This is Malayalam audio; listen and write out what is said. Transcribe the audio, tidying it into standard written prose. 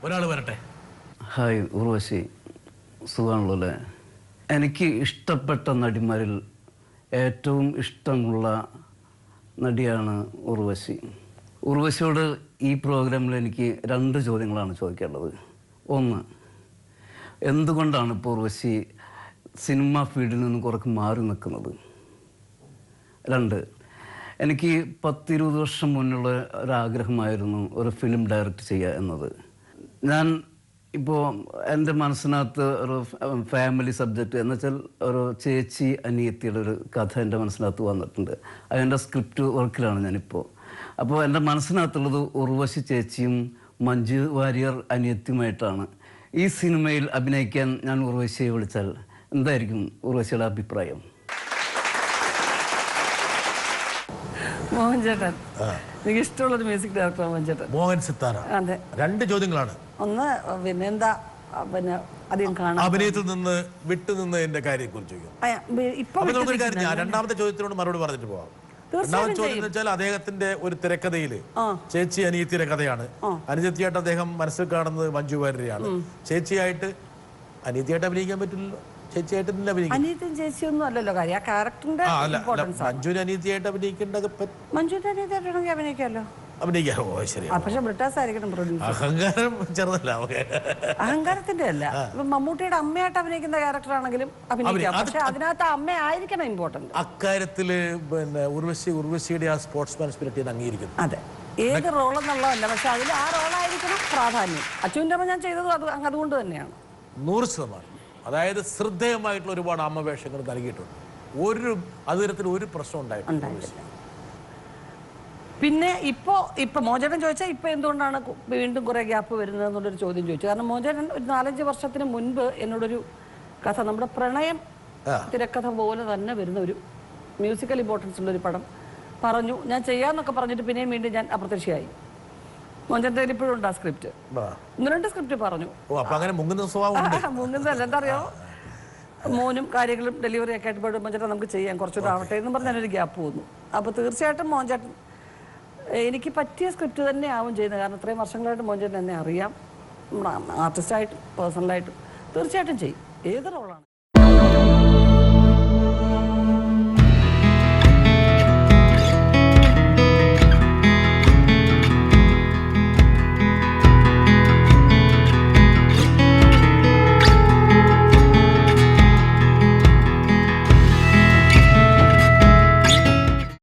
ഒരാൾ വരട്ടെ. ഹായ് ഉർവശി, സുഖമാണല്ലോ അല്ലേ? എനിക്ക് ഇഷ്ടപ്പെട്ട നടിമാരിൽ ഏറ്റവും ഇഷ്ടമുള്ള നടിയാണ് ഉർവശി. ഉർവശിയോട് ഈ പ്രോഗ്രാമിൽ എനിക്ക് 2 ചോദ്യങ്ങളാണ് ചോദിക്കേണ്ടത്. ഒന്ന്, എന്തുകൊണ്ടാണ് ഇപ്പോൾ ഉർവശി സിനിമ ഫീൽഡിൽ നിന്ന് കുറച്ച് മാറി നിൽക്കുന്നത്? 2, എനിക്ക് 10-20 വർഷം മുന്നുള്ള ഒരാഗ്രഹമായിരുന്നു ഒരു ഫിലിം ഡയറക്റ്റ് ചെയ്യുക എന്നത്. ഞാൻ ഇപ്പോൾ എൻ്റെ മനസ്സിനകത്ത് ഒരു ഫാമിലി സബ്ജക്റ്റ് എന്ന് വെച്ചാൽ ഒരു ചേച്ചി അനിയത്തിയുടെ ഒരു കഥ എൻ്റെ മനസ്സിനകത്ത് വന്നിട്ടുണ്ട്. അതിൻ്റെ സ്ക്രിപ്റ്റ് വർക്കിലാണ് ഞാനിപ്പോൾ. അപ്പോൾ എൻ്റെ മനസ്സിനകത്തുള്ളത് ഉർവശി ചേച്ചിയും മഞ്ജു വാര്യർ അനിയത്തിയുമായിട്ടാണ്. ഈ സിനിമയിൽ അഭിനയിക്കാൻ ഞാൻ ഉർവശിയെ വിളിച്ചാൽ എന്തായിരിക്കും ഉർവശിയുടെ അഭിപ്രായം? മോഹൻ ചേട്ടൻ, എനിക്ക് ഇഷ്ടമുള്ളൊരു മ്യൂസിക് ഡയറക്ടർ മോഹൻ ചേട്ടൻ. മോഹൻ സിത്താര. അതെ. 2 ചോദ്യങ്ങളാണ്. ഒന്ന്, പിന്നെ എന്താ അധികം കാണാൻ അഭിനയത്തിൽ നിന്ന് വിട്ടുനിന്ന് എന്റെ കാര്യം കുറിച്ച് രണ്ടാമത്തെ ചോദ്യത്തിനോട് മറുപടി പറഞ്ഞിട്ട് പോവാം. രണ്ടാമത്തെ ചോദ്യം എന്ന് വെച്ചാൽ അദ്ദേഹത്തിന്റെ ഒരു തിരക്കഥയില് ചേച്ചി അനിയത്തിയുടെ കഥയാണ്. അനുജത്തിയായിട്ട് അദ്ദേഹം മനസ്സിൽ കാണുന്നത് മഞ്ജു വാര്യരെയാണ്. ചേച്ചിയായിട്ട് അനിയത്തിയായിട്ട് അഭിനയിക്കാൻ പറ്റില്ലല്ലോ. ചേച്ചിയായിട്ട് അനിയത്തിയും ചേച്ചിയൊന്നും അല്ലല്ലോ കാര്യം. ആ ക്യാരക്ടറിന്റെ മഞ്ജുവിന് അനിയത്തിയായിട്ട് അഭിനയിക്കേണ്ടത് മഞ്ജുവിന്റെ അനിയത്തിയായിട്ടാണെങ്കിൽ അഭിനയിക്കാമല്ലോ. അഭിനയിക്കാമോ? ശരി. പക്ഷെ ബ്രിട്ടാസ് ആയിരിക്കണം പ്രൊഡ്യൂസർ. അഹങ്കാരം ചെറുതല്ല. അഹങ്കാരത്തിന്റെ അല്ല. മമ്മൂട്ടിയുടെ അമ്മയായിട്ട് അഭിനയിക്കുന്ന ക്യാരക്ടർ ആണെങ്കിലും അഭിനയിക്കാം. പക്ഷെ അതിനകത്ത് അമ്മ ആയിരിക്കണം ഇമ്പോർട്ടന്റ്. അക്കാര്യത്തില് പിന്നെ ഉർവശിയുടെ ആ സ്പോർട്സ്മാൻ സ്പിരിറ്റ് അംഗീകരിക്കുന്നു. അതെ, ഏത് റോളെന്നുള്ളതല്ല, പക്ഷെ അതിൽ ആ റോളായിരിക്കണം പ്രാധാന്യം. അച്ഛൻ്റെ അമ്മ ഞാൻ ചെയ്തത് അതുകൊണ്ട് തന്നെയാണ്. 100%. അതായത് ശ്രദ്ധേയമായിട്ടുള്ള ഒരുപാട് അമ്മവേഷങ്ങൾ നൽകിയിട്ടുണ്ട്. അതുതരത്തിൽ ഒരു പ്രശ്നം ഉണ്ടായിട്ടില്ല. പിന്നെ ഇപ്പൊ മോചേട്ടൻ ചോദിച്ചാൽ ഇപ്പൊ എന്തുകൊണ്ടാണ് വീണ്ടും കുറെ ഗ്യാപ്പ് വരുന്നത് എന്നുള്ളൊരു ചോദ്യം ചോദിച്ചു. കാരണം മോചേട്ടൻ ഒരു 4-5 വർഷത്തിന് മുൻപ് എന്നോടൊരു കഥ, നമ്മുടെ പ്രണയം തിരക്കഥ പോലെ തന്നെ വരുന്ന ഒരു മ്യൂസിക്കൽ ഇമ്പോർട്ടൻസ് ഉള്ളൊരു പടം പറഞ്ഞു. ഞാൻ ചെയ്യാന്നൊക്കെ പറഞ്ഞിട്ട് പിന്നെയും വീണ്ടും ഞാൻ അപ്രത്യക്ഷയായി. മോചേട്ടൻ്റെ ഇപ്പോഴും ഉണ്ട് ആ സ്ക്രിപ്റ്റ്. 1-2 സ്ക്രിപ്റ്റ് പറഞ്ഞു. മുങ്ങുന്നതല്ല, എന്താ അറിയോ, മോനും കാര്യങ്ങളും ഡെലിവറി ഒക്കെ ആയിട്ട് പോയിട്ട് മോചേട്ടൻ നമുക്ക് ചെയ്യാം, കുറച്ചുകൂടെ ആവട്ടെ എന്ന് പറഞ്ഞ് ഞാനൊരു ഗ്യാപ്പ് വന്നു. അപ്പോൾ തീർച്ചയായിട്ടും മോചേട്ടൻ എനിക്ക് പറ്റിയ സ്ക്രിപ്റ്റ് തന്നെ ആവും ചെയ്യുന്നത്. കാരണം ഇത്രയും വർഷങ്ങളായിട്ട് മോചേട്ടൻ എന്നെ അറിയാം, ആർട്ടിസ്റ്റായിട്ടും പേഴ്സണലായിട്ടും. തീർച്ചയായിട്ടും ചെയ്യും, ഏത് റോളാണ്.